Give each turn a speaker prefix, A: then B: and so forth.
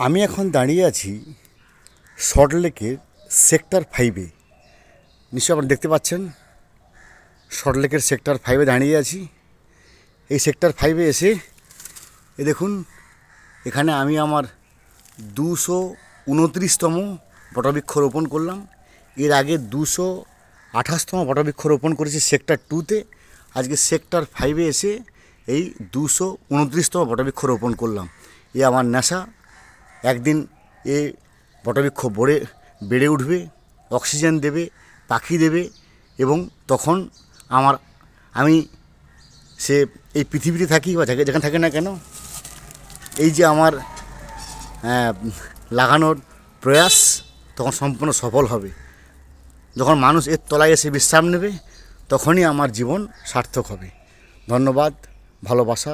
A: আমি এখন দাঁড়িয়ে আছি সল্টলেকের সেক্টর 5-এ। নিশ্চয়ই আপনারা দেখতে পাচ্ছেন, সল্টলেকের সেক্টর 5-এ দাঁড়িয়ে আছি। এই সেক্টর 5-এ এসে দেখুন, এখানে আমি আমার 229তম বটবৃক্ষ রোপণ করলাম। এর আগে 228তম বটবৃক্ষ রোপণ করেছি সেক্টর 2-তে। আজকে সেক্টর 5-এ এসে এই 229তম বটবৃক্ষ রোপণ করলাম। এ আমার নেশা। একদিন এ বটবৃক্ষ বেড়ে উঠবে, অক্সিজেন দেবে, পাখি দেবে, এবং তখন আমি এই পৃথিবীতে থাকি বা যেখানে থাকি না কেন, এই যে আমার লাগানোর প্রয়াস তখন সম্পূর্ণ সফল হবে। যখন মানুষ এর তলায় এসে বিশ্রাম নেবে, তখনই আমার জীবন সার্থক হবে। ধন্যবাদ, ভালোবাসা।